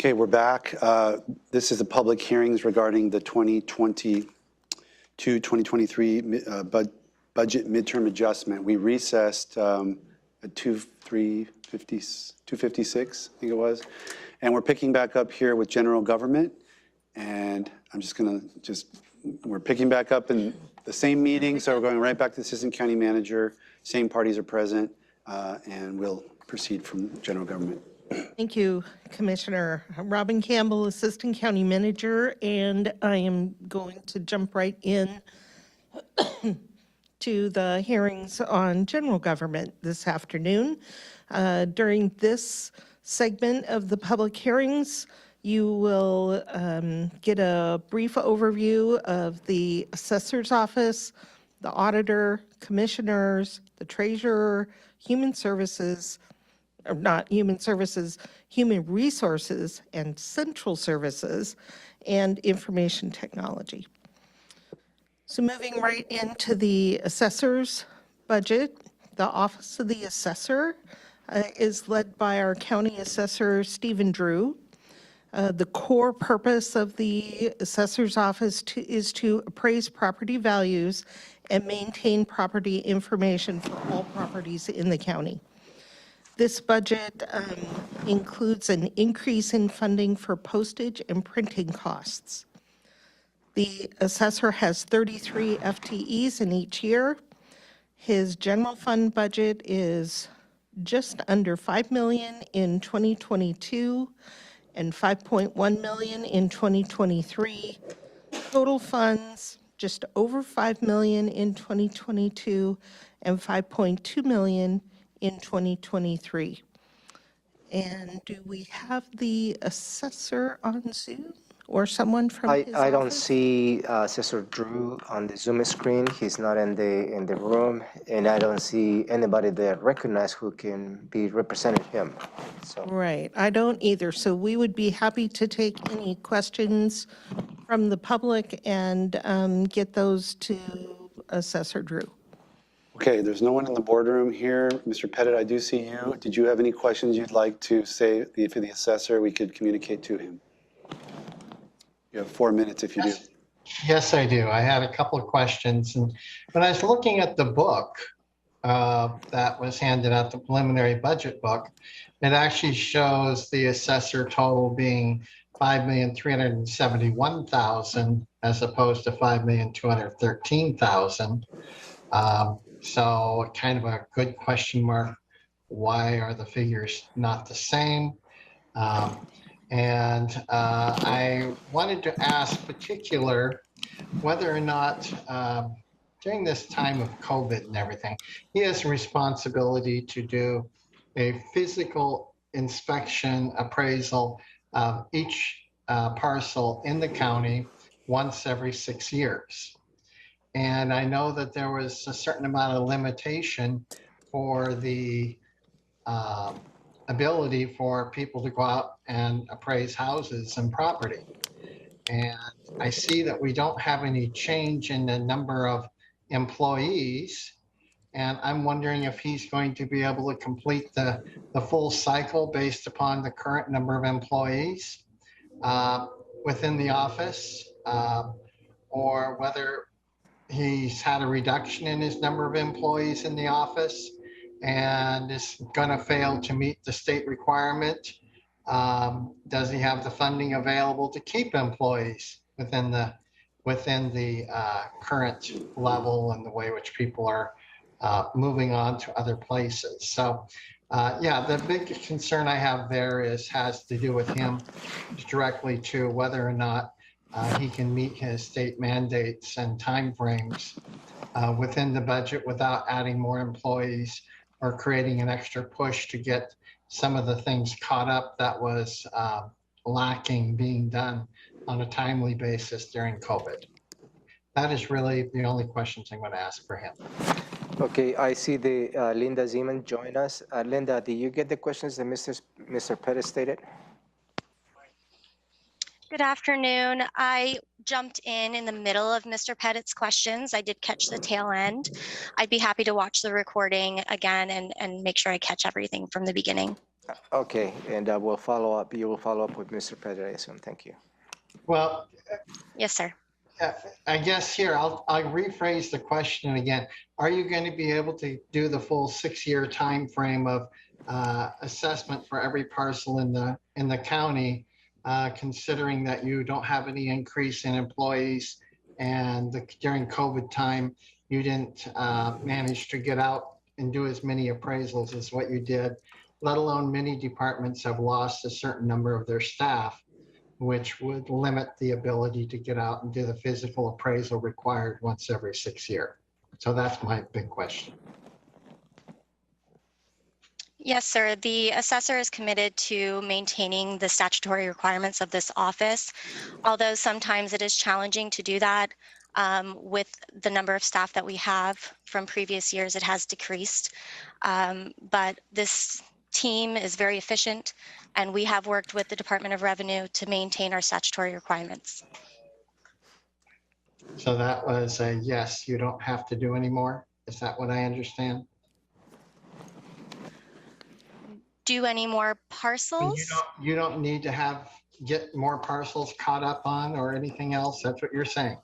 Okay, we're back. This is the public hearings regarding the 2022-2023 budget midterm adjustment. We recessed at 256, I think it was. And we're picking back up here with general government. And I'm just gonna we're picking back up in the same meeting. So we're going right back to the assistant county manager. Same parties are present, and we'll proceed from general government. Thank you, Commissioner. Robin Campbell, Assistant County Manager, and I am going to jump right in to the hearings on general government this afternoon. During this segment of the public hearings, you will get a brief overview of the Assessor's Office, the Auditor, Commissioners, the Treasurer, Human Services, or not Human Services, Human Resources and Central Services, and Information Technology. So moving right into the assessor's budget, the Office of the Assessor is led by our County Assessor, Stephen Drew. The core purpose of the Assessor's Office is to appraise property values and maintain property information for all properties in the county. This budget includes an increase in funding for postage and printing costs. The assessor has 33 FTEs in each year. His general fund budget is just under $5 million in 2022 and $5.1 million in 2023. Total funds just over $5 million in 2022 and $5.2 million in 2023. And do we have the assessor on Zoom or someone from his I don't office? see Assessor Drew on the Zoom screen. He's not in the room, and I don't see anybody there recognized who can be representing him. So Right, I don't either. So we would be happy to take any questions from the public and get those to Assessor Drew. Okay, there's no one in the boardroom here. Mr. Pettit, I do see you. Did you have any questions you'd like to say for the assessor? We could communicate to him. You have 4 minutes if you do. Yes, I do. I had a couple of questions. And when I was looking at the book that was handed out, the preliminary budget book, it actually shows the assessor total being $5,371,000 as opposed to $5,213,000. So kind of a good question mark. Why are the figures not the same? And I wanted to ask particular whether or not during this time of COVID and everything, he has a responsibility to do a physical inspection appraisal of each parcel in the county once every 6 years. And I know that there was a certain amount of limitation for the ability for people to go out and appraise houses and property. And I see that we don't have any change in the number of employees. And I'm wondering if he's going to be able to complete the full cycle based upon the current number of employees within the office, or whether he's had a reduction in his number of employees in the office and is going to fail to meet the state requirement. Does he have the funding available to keep employees within the current level and the way which people are moving on to other places? So yeah, the big concern I have there has to do with him directly to whether or not he can meet his state mandates and timeframes within the budget without adding more employees or creating an extra push to get some of the things caught up that was lacking being done on a timely basis during COVID. That is really the only questions I'm going to ask for him. okay, I see the Linda Zeman join us. Linda, did you get the questions that Mr. Pettit stated? Good afternoon. I jumped in the middle of Mr. Pettit's questions. I did catch the tail end. I'd be happy to watch the recording again and make sure I catch everything from the beginning. Okay, and we'll follow up. You will follow up with Mr. Pettit, I assume. Thank you. Well, Yes, sir. I guess here, I'll rephrase the question again. Are you going to be able to do the full 6-year time frame of assessment for every parcel in the county, considering that you don't have any increase in employees and during COVID time, you didn't manage to get out and do as many appraisals as what you did, let alone many departments have lost a certain number of their staff, which would limit the ability to get out and do the physical appraisal required once every 6 years. So that's my big question. Yes, sir. The assessor is committed to maintaining the statutory requirements of this office, although sometimes it is challenging to do that. With the number of staff that we have from previous years, it has decreased. But this team is very efficient, and we have worked with the Department of Revenue to maintain our statutory requirements. So that was a yes, you don't have to do any more. Is that what I understand? Do any more But parcels? you don't need to get more parcels caught up on or anything else. That's what you're saying.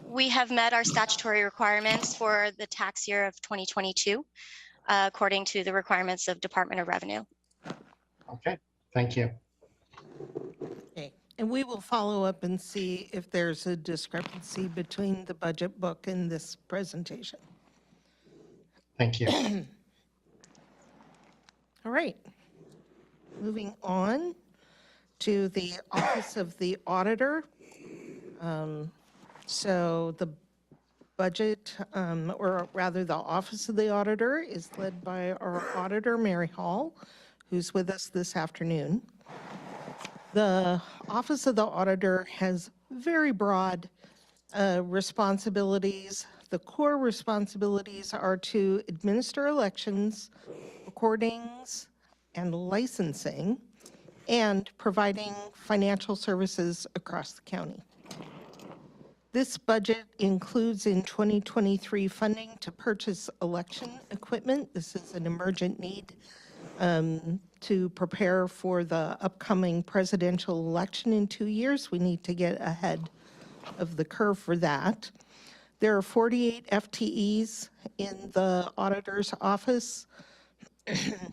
We have met our statutory requirements for the tax year of 2022, according to the requirements of Department of Revenue. Okay, thank you. Okay. And we will follow up and see if there's a discrepancy between the budget book and this presentation. Thank you. All right. Moving on to the Office of the Auditor. So the budget, or rather the Office of the Auditor, is led by our auditor, Mary Hall, who's with us this afternoon. The Office of the Auditor has very broad responsibilities. The core responsibilities are to administer elections, recordings, and licensing, and providing financial services across the county. This budget includes in 2023 funding to purchase election equipment. This is an emergent need to prepare for the upcoming presidential election in 2 years. We need to get ahead of the curve for that. There are 48 FTEs in the auditor's office.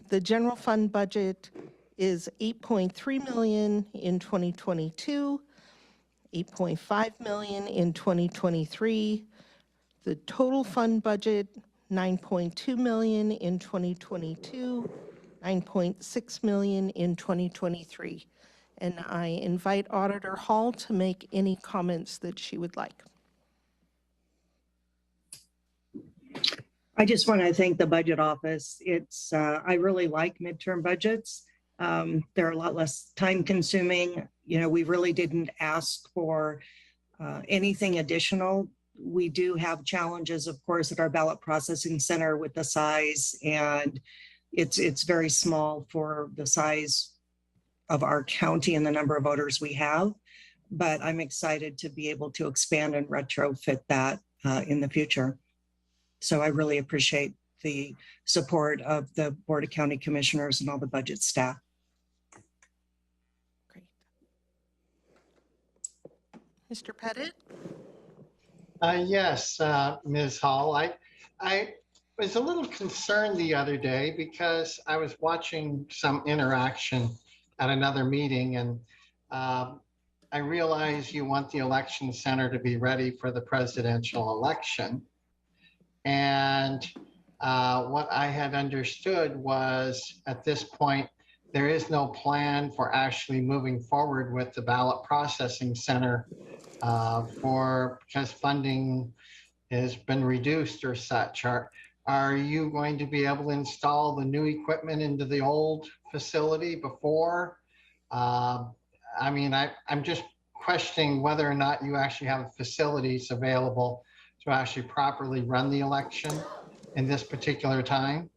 The general fund budget is $8.3 million in 2022, $8.5 million in 2023. The total fund budget, $9.2 million in 2022, $9.6 million in 2023. And I invite Auditor Hall to make any comments that she would like. I just want to thank the budget office. I really like midterm budgets. They're a lot less time consuming. You know, we really didn't ask for anything additional. We do have challenges, of course, at our ballot processing center with the size, and it's very small for the size of our county and the number of voters we have. But I'm excited to be able to expand and retrofit that in the future. So I really appreciate the support of the Board of County Commissioners and all the budget staff. Great. Mr. Pettit? Yes, Ms. Hall. I was a little concerned the other day because I was watching some interaction at another meeting, and I realize you want the election center to be ready for the presidential election. And what I had understood was at this point, there is no plan for actually moving forward with the ballot processing center because funding has been reduced or such. Are you going to be able to install the new equipment into the old facility before? I mean, I'm just questioning whether or not you actually have facilities available to actually properly run the election in this particular time.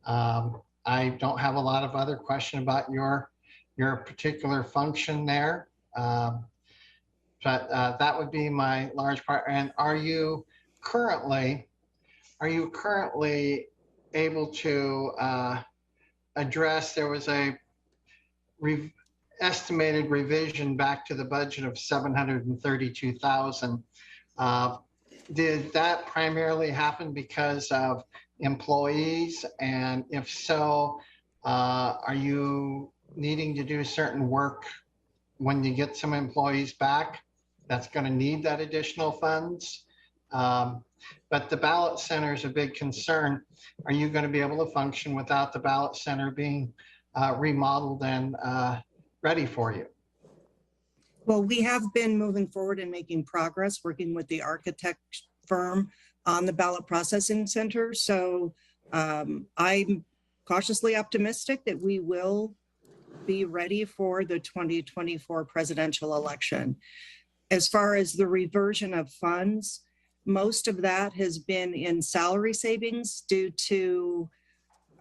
I don't have a lot of other question about your particular function there. But that would be my large part. And are you currently able to address, there was a estimated revision back to the budget of 732,000. Did that primarily happen because of employees? And if so, are you needing to do certain work when you get some employees back that's going to need that additional funds? But the ballot center is a big concern. Are you going to be able to function without the ballot center being remodeled and ready for you? Well, we have been moving forward and making progress, working with the architect firm on the ballot processing center. So I'm cautiously optimistic that we will be ready for the 2024 presidential election. As far as the reversion of funds, most of that has been in salary savings due to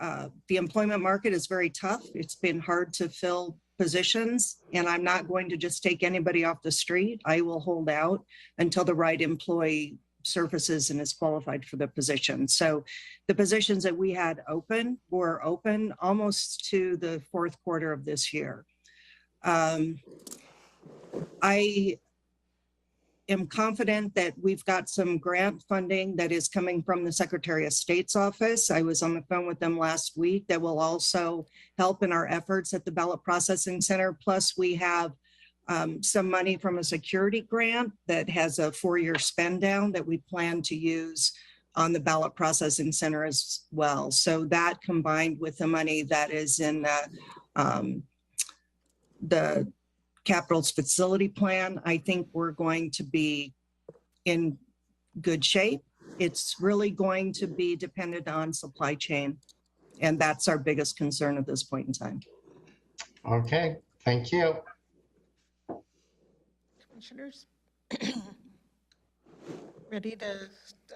the employment market is very tough. It's been hard to fill positions, and I'm not going to just take anybody off the street. I will hold out until the right employee surfaces and is qualified for the position. So the positions that we had open were open almost to the fourth quarter of this year. I am confident that we've got some grant funding that is coming from the Secretary of State's office. I was on the phone with them last week that will also help in our efforts at the ballot processing center. Plus we have some money from a security grant that has a 4-year spend down that we plan to use on the ballot processing center as well. So that combined with the money that is in the Capitol's facility plan, I think we're going to be in good shape. It's really going to be dependent on supply chain. And that's our biggest concern at this point in time. Okay, thank you. Commissioners? Ready to,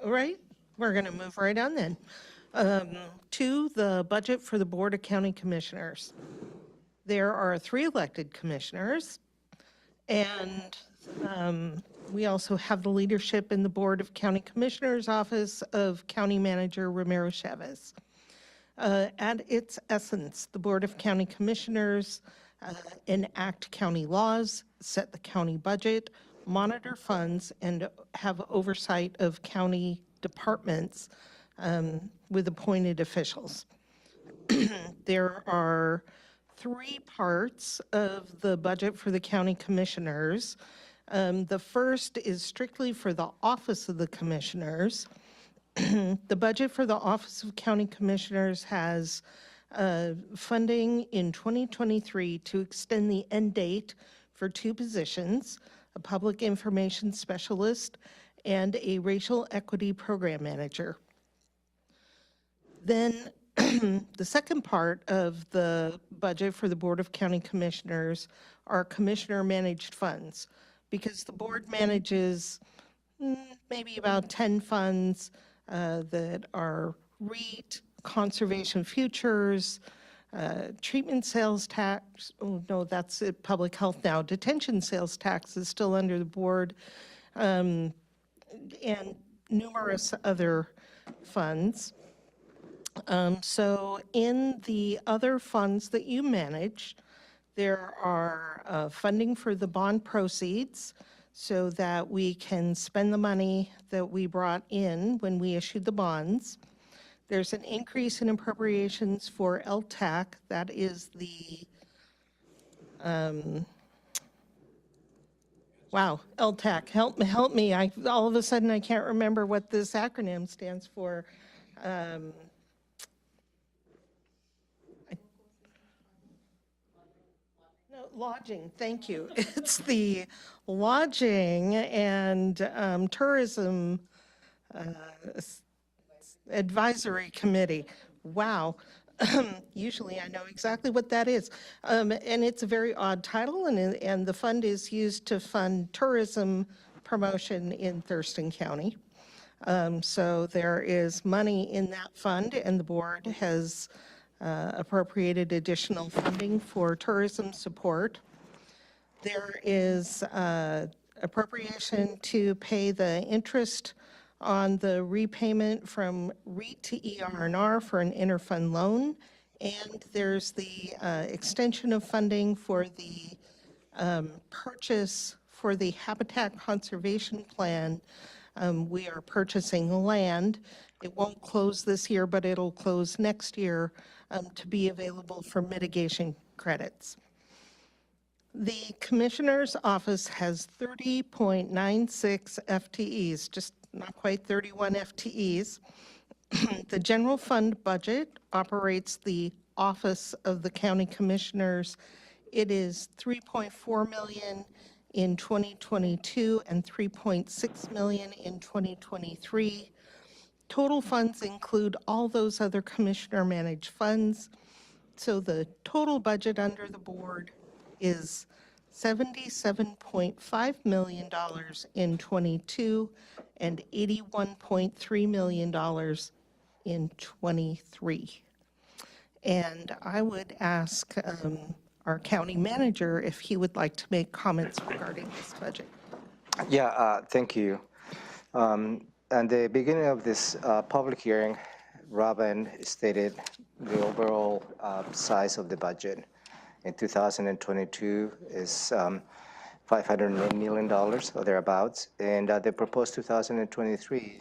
all right, we're going to move right on then. To the budget for the Board of County Commissioners. There are 3 elected commissioners, and we also have the leadership in the Board of County Commissioners Office of County Manager Romero Chavez. At its essence, the Board of County Commissioners enact county laws, set the county budget, monitor funds, and have oversight of county departments with appointed officials. There are 3 parts of the budget for the county commissioners. The first is strictly for the office of the commissioners. The budget for the Office of County Commissioners has funding in 2023 to extend the end date for 2 positions, a public information specialist and a racial equity program manager. Then the second part of the budget for the Board of County Commissioners are commissioner managed funds, because the board manages maybe about 10 funds that are REIT, conservation futures, treatment sales tax. Oh no, that's public health now. Detention sales tax is still under the board, and numerous other funds. So in the other funds that you manage, there are funding for the bond proceeds so that we can spend the money that we brought in when we issued the bonds. There's an increase in appropriations for LTAC. That is the, wow, LTAC, help me. All of a sudden I can't remember what this acronym stands for. Lodging, thank you. It's the Lodging and Tourism Advisory Committee. Wow. Usually I know exactly what that is. And it's a very odd title, and the fund is used to fund tourism promotion in Thurston County. So there is money in that fund, and the board has appropriated additional funding for tourism support. There is appropriation to pay the interest on the repayment from REIT to ER&R for an interfund loan, And there's the extension of funding for the purchase for the Habitat Conservation Plan. We are purchasing land. It won't close this year, but it'll close next year to be available for mitigation credits. The Commissioner's Office has 30.96 FTEs, just not quite 31 FTEs. The general fund budget operates the Office of the County Commissioners. It is 3.4 million in 2022 and 3.6 million in 2023. Total funds include all those other commissioner-managed funds. So the total budget under the board is $77.5 million in #22 and $81.3 million in '23. And I would ask our county manager if he would like to make comments regarding this budget. Yeah, thank you. At the beginning of this public hearing, Robin stated the overall size of the budget in 2022 is $508 million or thereabouts, and the proposed 2023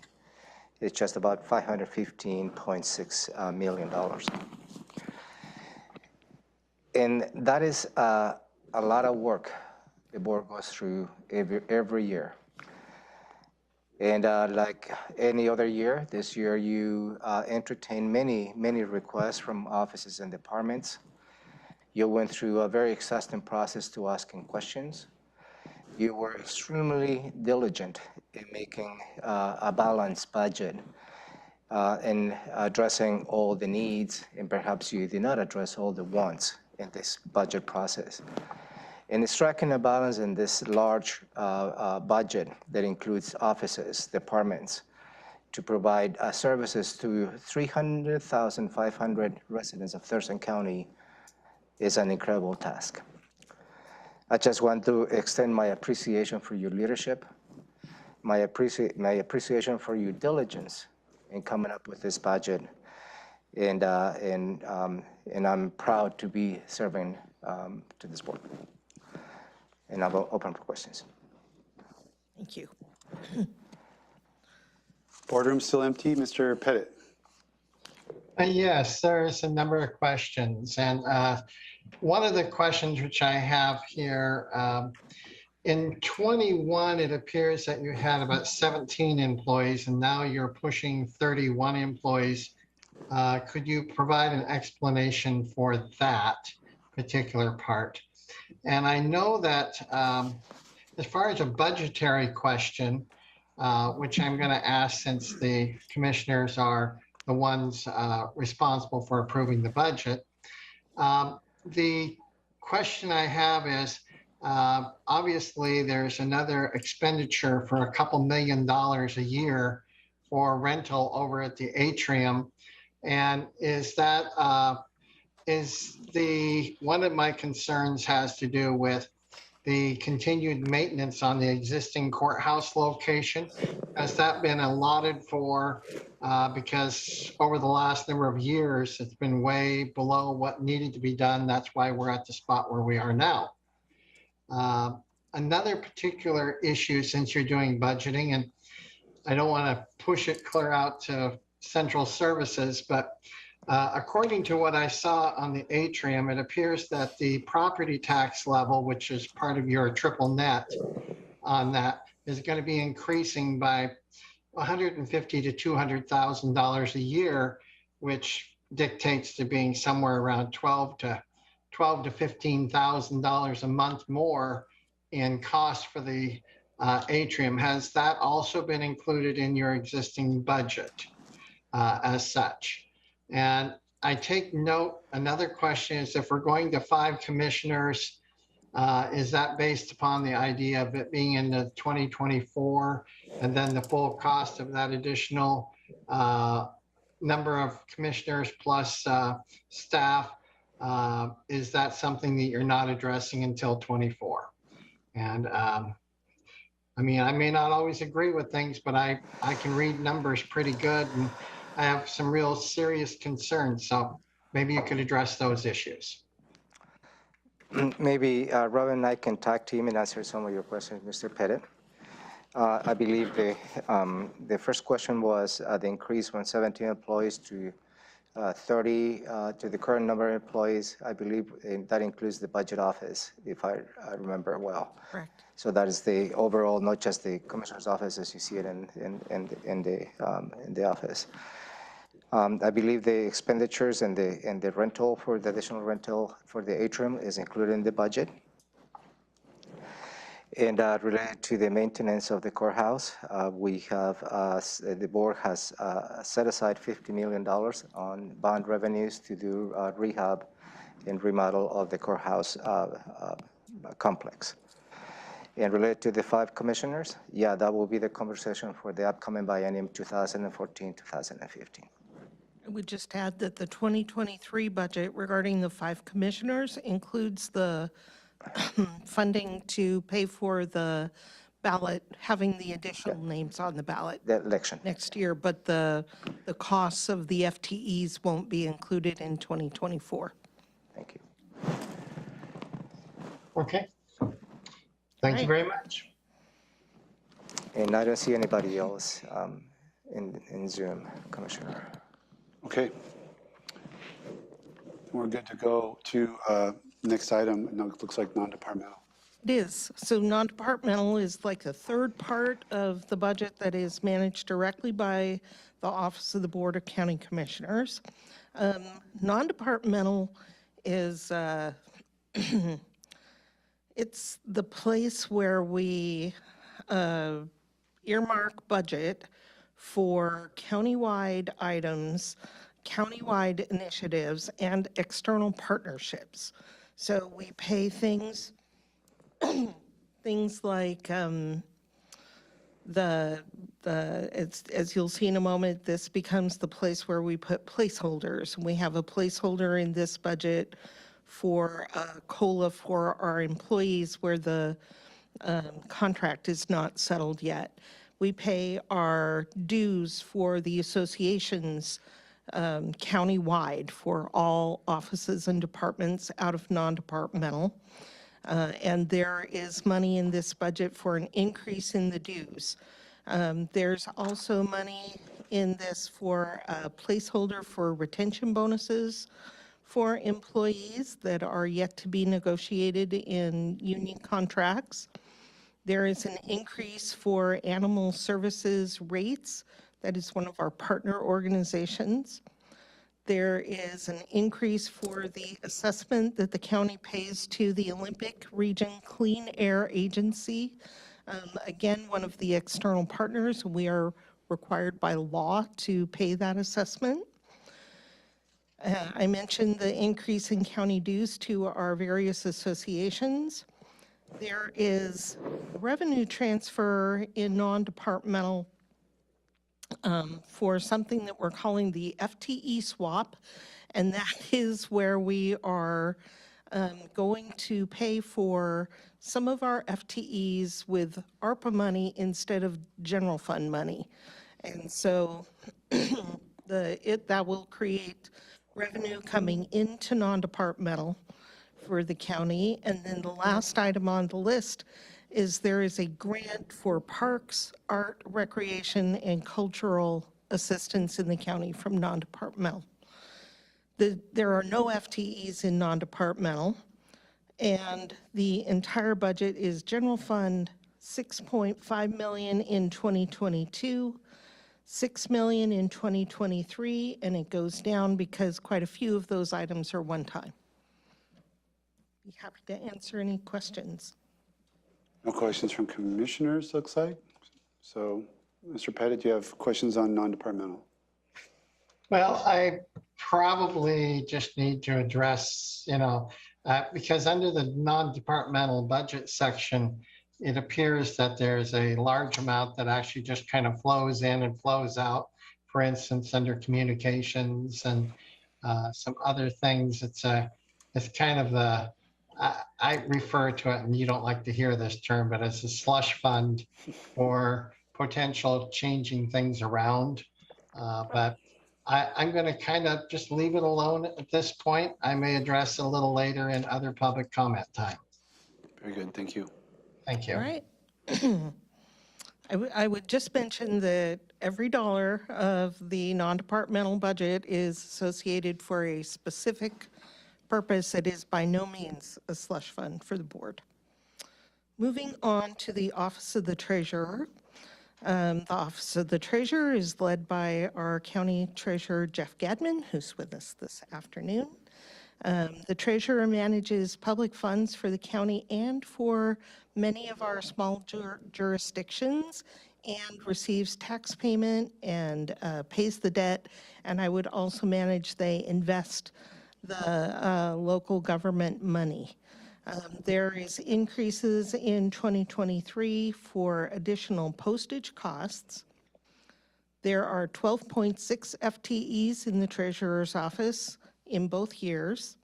is just about $515.6 million. And that is a lot of work the board goes through every year. And like any other year, this year you entertained many requests from offices and departments. You went through a very exhaustive process to asking questions. You were extremely diligent in making a balanced budget and addressing all the needs, and perhaps you did not address all the wants in this budget process. And striking a balance in this large budget that includes offices, departments, to provide services to 300,500 residents of Thurston County is an incredible task. I just want to extend my appreciation for your leadership, my appreciation for your diligence in coming up with this budget, and I'm proud to be serving to this board. And I'll open for questions. Thank you. Boardroom still empty. Mr. Pettit. Yes, there's a number of questions. And one of the questions which I have here, in '21, it appears that you had about 17 employees, and now you're pushing 31 employees. Could you provide an explanation for that particular part? And I know that as far as a budgetary question, which I'm going to ask since the commissioners are the ones responsible for approving the budget, the question I have is, obviously there's another expenditure for a couple $1 million a year for rental over at the atrium. And is that, one of my concerns has to do with the continued maintenance on the existing courthouse location. Has that been allotted for, because over the last number of years, it's been way below what needed to be done. That's why we're at the spot where we are now. Another particular issue, since you're doing budgeting, and I don't want to push it clear out to central services, but according to what I saw on the atrium, it appears that the property tax level, which is part of your triple net on that, is going to be increasing by $150,000 to $200,000 a year, which dictates to being somewhere around $12,000 to $15,000 a month more in cost for the atrium. Has that also been included in your existing budget as such? And I take note, another question is, if we're going to 5 commissioners, is that based upon the idea of it being in the 2024 and then the full cost of that additional number of commissioners plus staff? Is that something that you're not addressing until 24? And I mean, I may not always agree with things, but I can read numbers pretty good, and I have some real serious concerns. So maybe you could address those issues. Maybe Robin and I can tag team and answer some of your questions, Mr. Pettit. I believe the first question was the increase from 17 employees to 30 to the current number of employees. I believe that includes the budget office, if I remember well. Correct. So that is the overall, not just the commissioner's office as you see it in the office. I believe the expenditures and the rental for the additional rental for the atrium is included in the budget. And related to the maintenance of the courthouse, we have, the board has set aside $50 million on bond revenues to do rehab and remodel of the courthouse complex. And related to the 5 commissioners, yeah, that will be the conversation for the upcoming biennium 2014-2015. I would just add that the 2023 budget regarding the 5 commissioners includes the funding to pay for the ballot, having the additional names on the ballot The election. next year, but the costs of the FTEs won't be included in 2024. Thank you. Okay. Thank you Right. very much. And I don't see anybody else in Zoom, Commissioner. Okay. We're good to go to next item. No, it looks like non-departmental. It is. So non-departmental is like the third part of the budget that is managed directly by the Office of the Board of County Commissioners. Non-departmental is, it's the place where we earmark budget for countywide items, countywide initiatives, and external partnerships. So we pay things like as you'll see in a moment, this becomes the place where we put placeholders. We have a placeholder in this budget for COLA for our employees where the contract is not settled yet. We pay our dues for the associations countywide for all offices and departments out of non-departmental. And there is money in this budget for an increase in the dues. There's also money in this for a placeholder for retention bonuses for employees that are yet to be negotiated in union contracts. There is an increase for animal services rates. That is one of our partner organizations. There is an increase for the assessment that the county pays to the Olympic Region Clean Air Agency. Again, one of the external partners, we are required by law to pay that assessment. I mentioned the increase in county dues to our various associations. There is revenue transfer in non-departmental for something that we're calling the FTE swap, and that is where we are going to pay for some of our FTEs with ARPA money instead of general fund money. And so that will create revenue coming into non-departmental for the county. And then the last item on the list is there is a grant for parks, art, recreation, and cultural assistance in the county from non-departmental. There are no FTEs in non-departmental, and the entire budget is general fund, $6.5 million in 2022, $6 million in 2023, and it goes down because quite a few of those items are one-time. Be happy to answer any questions. No questions from commissioners, looks like. So, Mr. Pettit, do you have questions on non-departmental? Well, I probably just need to address, because under the non-departmental budget section, it appears that there's a large amount that actually just kind of flows in and flows out. For instance, under communications and some other things, it's kind of the, I refer to it, and you don't like to hear this term, but it's a slush fund for potential changing things around. But I'm going to kind of just leave it alone at this point. I may address a little later in other public comment time. Very good, thank you. Thank All you. right. I would just mention that every dollar of the non-departmental budget is associated for a specific purpose. It is by no means a slush fund for the board. Moving on to the Office of the Treasurer. The Office of the Treasurer is led by our County Treasurer, Jeff Gadman, who's with us this afternoon. The Treasurer manages public funds for the county and for many of our small jurisdictions, and receives tax payment and pays the debt. And I would also manage, they invest the local government money. There is increases in 2023 for additional postage costs. There are 12.6 FTEs in the Treasurer's office in both years.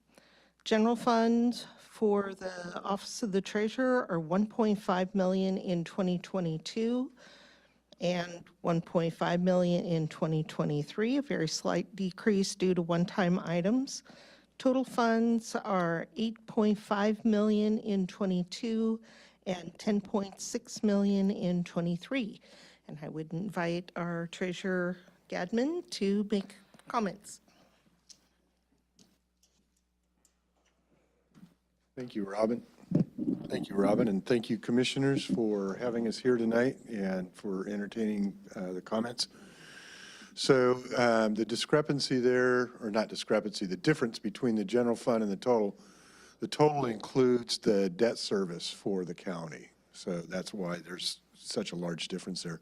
General fund for the Office of the Treasurer are $1.5 million in 2022 and $1.5 million in 2023, a very slight decrease due to one-time items. Total funds are $8.5 million in 22 and $10.6 million in 23. And I would invite our Treasurer Gadman to make comments. Thank you, Robin. Thank you, Robin, and thank you, commissioners, for having us here tonight and for entertaining the comments. So the discrepancy there, or not discrepancy, the difference between the general fund and the total includes the debt service for the county. So that's why there's such a large difference there.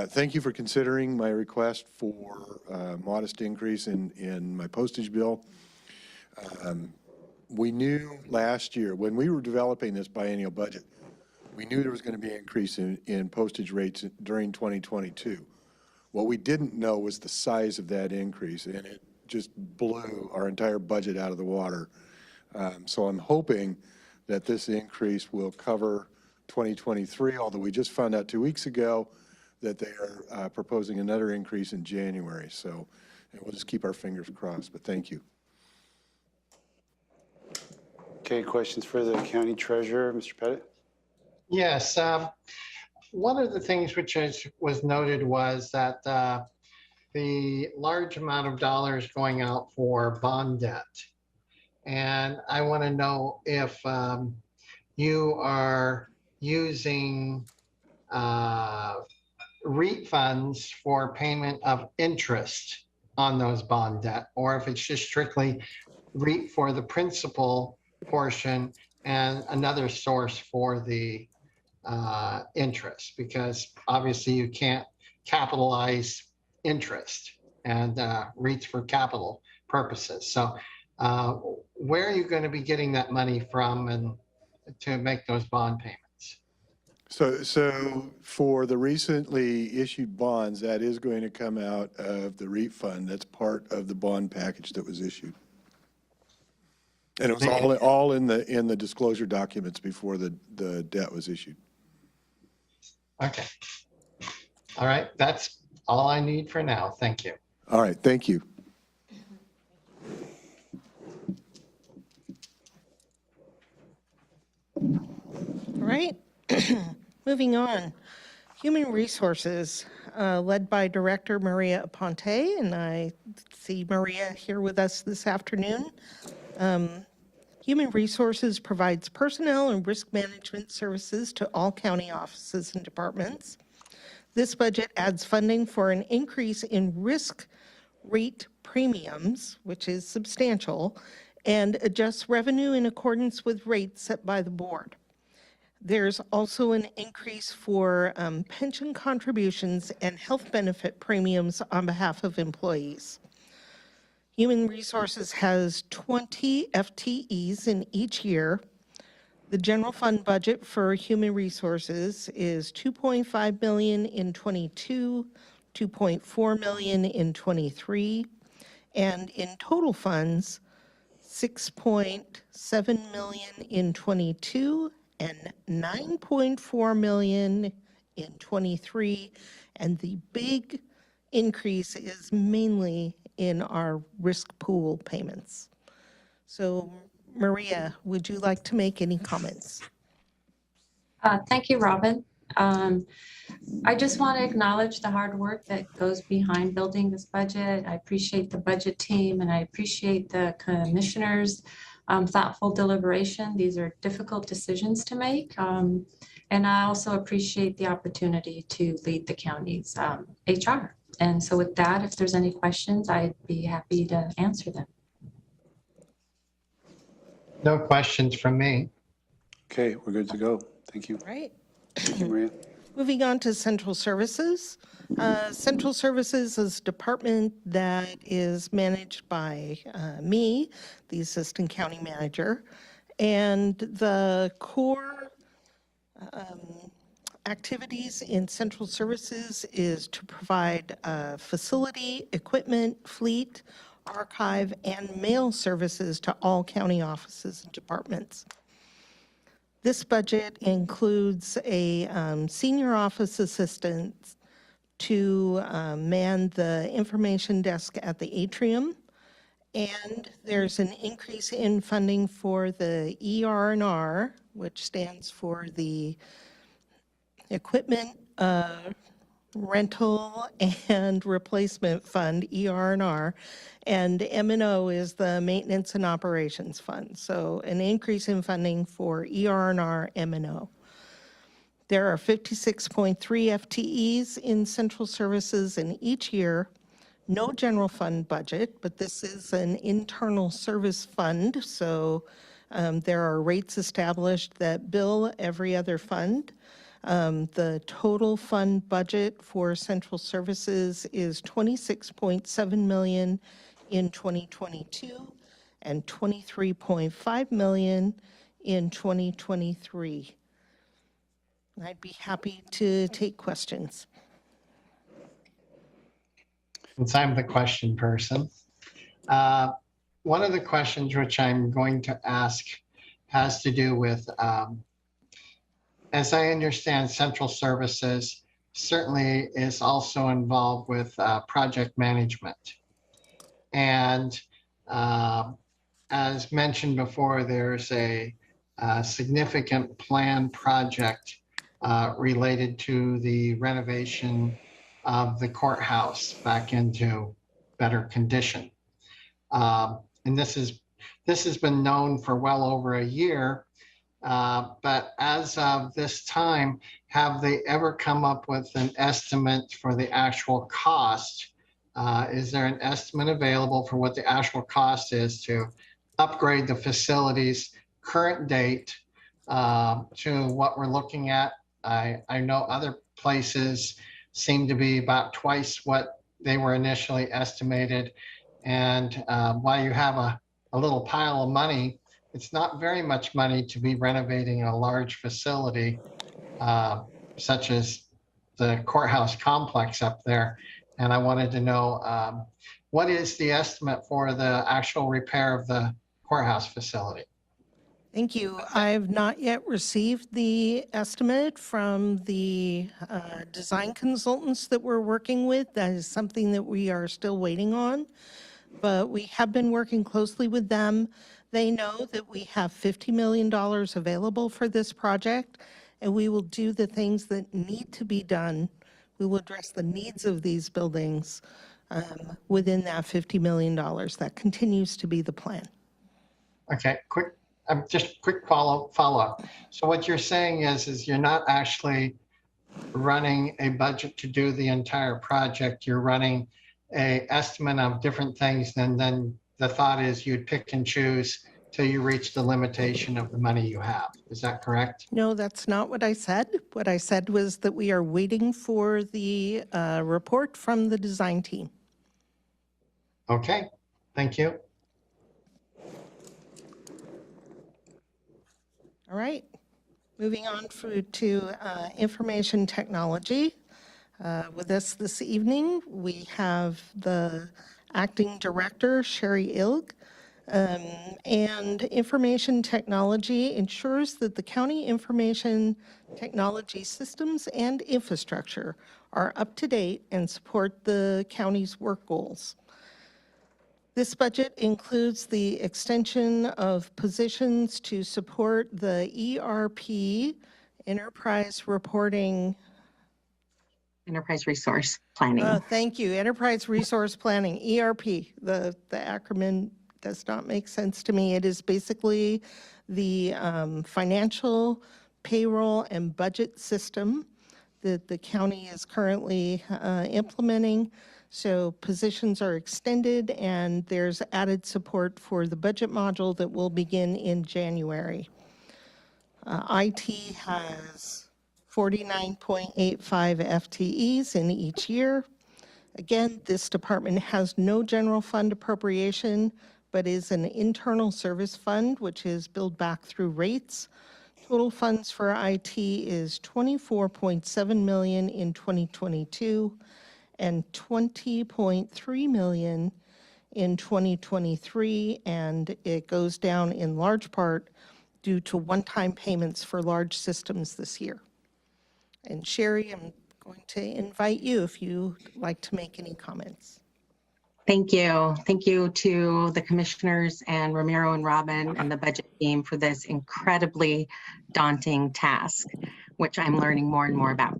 Thank you for considering my request for a modest increase in my postage bill. We knew last year, when we were developing this biennial budget, we knew there was going to be an increase in postage rates during 2022. What we didn't know was the size of that increase, and it just blew our entire budget out of the water. So I'm hoping that this increase will cover 2023, although we just found out 2 weeks ago that they are proposing another increase in January. So we'll just keep our fingers crossed, but thank you. Okay, questions for the County Treasurer, Mr. Pettit? Yes. One of the things which was noted was that the large amount of dollars going out for bond debt. And I want to know if you are using REIT funds for payment of interest on those bond debt, or if it's just strictly REIT for the principal portion and another source for the interest, because obviously you can't capitalize interest, and REITs for capital purposes. So where are you going to be getting that money from and to make those bond payments? So for the recently issued bonds, that is going to come out of the REIT fund. That's part of the bond package that was issued. And it was all in the disclosure documents before the debt was issued. Okay. All right. That's all I need for now. Thank you. All right. Thank you. All right. Moving on. Human Resources, led by Director Maria Aponte, and I see Maria here with us this afternoon. Human Resources provides personnel and risk management services to all county offices and departments. This budget adds funding for an increase in risk rate premiums, which is substantial, and adjusts revenue in accordance with rates set by the board. There's also an increase for pension contributions and health benefit premiums on behalf of employees. Human Resources has 20 FTEs in each year. The general fund budget for Human Resources is $2.5 million in 22, $2.4 million in 23, and in total funds, $6.7 million in 22 and $9.4 million in 23. And the big increase is mainly in our risk pool payments. So Maria, would you like to make any comments? Thank you, Robin. I just want to acknowledge the hard work that goes behind building this budget. I appreciate the budget team and I appreciate the commissioners' thoughtful deliberation. These are difficult decisions to make. And I also appreciate the opportunity to lead the county's HR. And so with that, if there's any questions, I'd be happy to answer them. No questions from me. Okay, we're good to go. Thank you. Right. Thank you, Maria. Moving on to central services. Central services is a department that is managed by me, the assistant county manager. And the core activities in central services is to provide facility, equipment, fleet, archive, and mail services to all county offices and departments. This budget includes a senior office assistant to man the information desk at the atrium. And there's an increase in funding for the ER&R, which stands for the Equipment Rental and Replacement Fund, ER&R, and M&O is the Maintenance and Operations Fund. So an increase in funding for ER&R, M&O. There are 56.3 FTEs in central services in each year. No general fund budget, but this is an internal service fund. So there are rates established that bill every other fund. The total fund budget for central services is $26.7 million in 2022 and $23.5 million in 2023. I'd be happy to take questions. Since I'm the question person, one of the questions which I'm going to ask has to do with, as I understand, central services certainly is also involved with project management. And as mentioned before, there's a significant planned project related to the renovation of the courthouse back into better condition. And this has been known for well over a year, but as of this time, have they ever come up with an estimate for the actual cost? Is there an estimate available for what the actual cost is to upgrade the facilities current date to what we're looking at? I know other places seem to be about twice what they were initially estimated. And while you have a little pile of money, it's not very much money to be renovating a large facility such as the courthouse complex up there. And I wanted to know what is the estimate for the actual repair of the courthouse facility? Thank you. I've not yet received the estimate from the design consultants that we're working with. That is something that we are still waiting on, but we have been working closely with them. They know that we have $50 million available for this project, and we will do the things that need to be done. We will address the needs of these buildings within that $50 million. That continues to be the plan. Okay, quick follow-up. So what you're saying is you're not actually running a budget to do the entire project. You're running a estimate of different things, and then the thought is you'd pick and choose till you reach the limitation of the money you have. Is that correct? No, that's not what I said. What I said was that we are waiting for the report from the design team. Okay, thank you. All right, moving on to information technology. With us this evening, we have the acting director, Sherry Ilg. And information technology ensures that the county information technology systems and infrastructure are up to date and support the county's work goals. This budget includes the extension of positions to support the ERP, Enterprise Reporting. Enterprise Resource Planning. Thank you, Enterprise Resource Planning, ERP. The acronym does not make sense to me. It is basically the financial, payroll, and budget system that the county is currently implementing. So positions are extended and there's added support for the budget module that will begin in January. IT has 49.85 FTEs in each year. Again, this department has no general fund appropriation, but is an internal service fund, which is billed back through rates. Total funds for IT is $24.7 million in 2022 and $20.3 million in 2023, and it goes down in large part due to one-time payments for large systems this year. And Sherry, I'm going to invite you if you'd like to make any comments. Thank you. Thank you to the commissioners and Ramiro and Robin and the budget team for this incredibly daunting task, which I'm learning more and more about.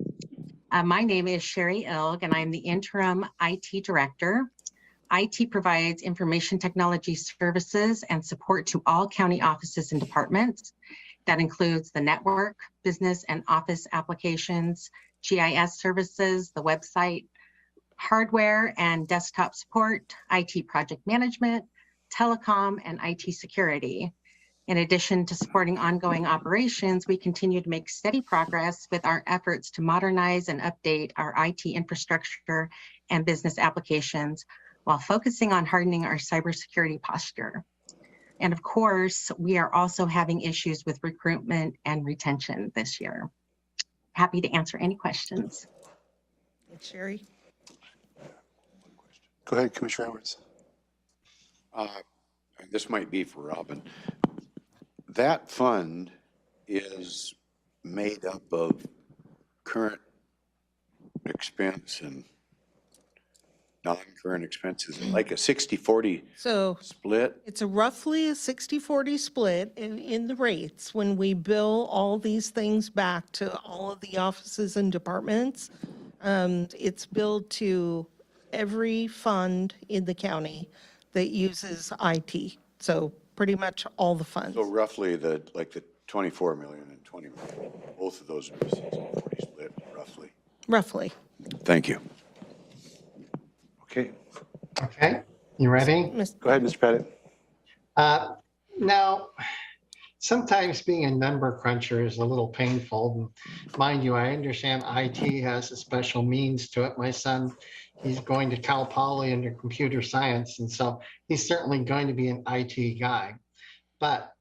My name is Sherry Ilg, and I'm the interim IT director. IT provides information technology services and support to all county offices and departments. That includes the network, business and office applications, GIS services, the website, hardware and desktop support, IT project management, telecom, and IT security. In addition to supporting ongoing operations, we continue to make steady progress with our efforts to modernize and update our IT infrastructure and business applications while focusing on hardening our cybersecurity posture. And of course, we are also having issues with recruitment and retention this year. Happy to answer any questions. Sherry? Go ahead, Commissioner Edwards. This might be for Robin. That fund is made up of current expense and non-current expenses, like a 60-40 So split. it's roughly a 60-40 split in the rates when we bill all these things back to all of the offices and departments. It's billed to every fund in the county that uses IT. So pretty much all the funds. So roughly the 24 million and 20 million, both of those are 60-40 split, roughly. Roughly. Thank you. Okay, Okay, you ready? go ahead, Mr. Pettit. Now, sometimes being a number cruncher is a little painful. Mind you, I understand IT has a special means to it. My son, he's going to Cal Poly under computer science, and so he's certainly going to be an IT guy. But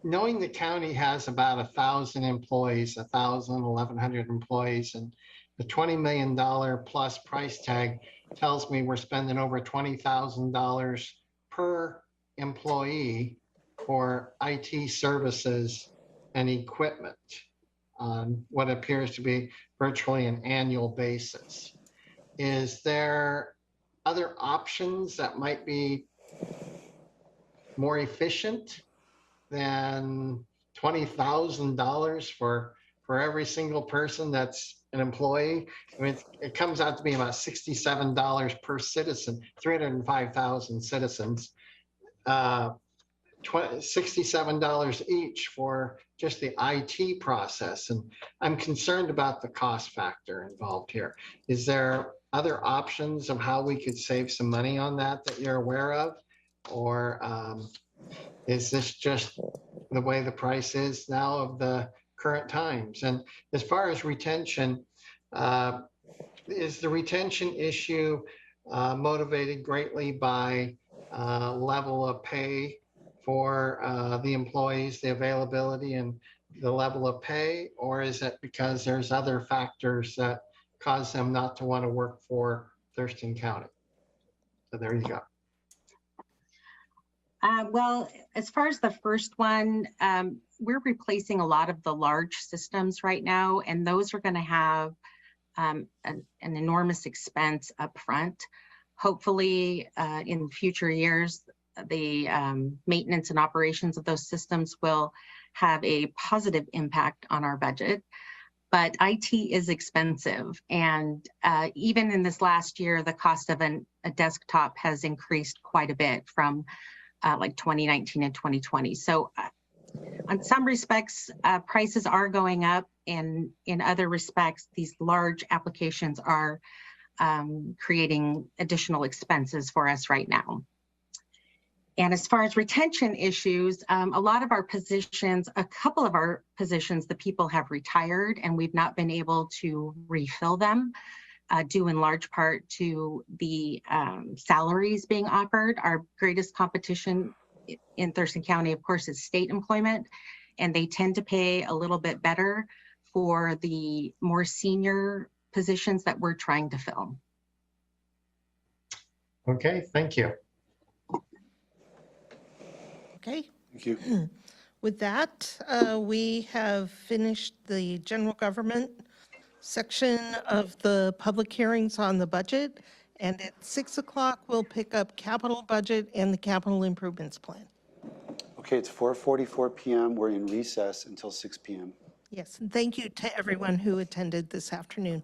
knowing the county has about 1,000 employees, 1,100 employees, and the $20 million plus price tag tells me we're spending over $20,000 per employee for IT services and equipment on what appears to be virtually an annual basis. Is there other options that might be more efficient than $20,000 for every single person that's an employee? I mean, it comes out to be about $67 per citizen, 305,000 citizens, $67 each for just the IT process. And I'm concerned about the cost factor involved here. Is there other options of how we could save some money on that you're aware of? Or is this just the way the price is now of the current times? And as far as retention, is the retention issue motivated greatly by level of pay for the employees, the availability and the level of pay? Or is it because there's other factors that cause them not to want to work for Thurston County? So there you go. Well, as far as the first one, we're replacing a lot of the large systems right now, and those are going to have an enormous expense upfront. Hopefully, in future years, the maintenance and operations of those systems will have a positive impact on our budget. But IT is expensive. And even in this last year, the cost of a desktop has increased quite a bit from like 2019 and 2020. So on some respects, prices are going up, and in other respects, these large applications are creating additional expenses for us right now. And as far as retention issues, a lot of our positions, a couple of our positions, the people have retired and we've not been able to refill them, due in large part to the salaries being offered. Our greatest competition in Thurston County, of course, is state employment, and they tend to pay a little bit better for the more senior positions that we're trying to fill. Okay, thank you. Okay. Thank you. With that, we have finished the general government section of the public hearings on the budget. And at 6 o'clock, we'll pick up capital budget and the capital improvements plan. Okay, it's 4:44 p.m. We're in recess until 6 p.m. Yes, and thank you to everyone who attended this afternoon.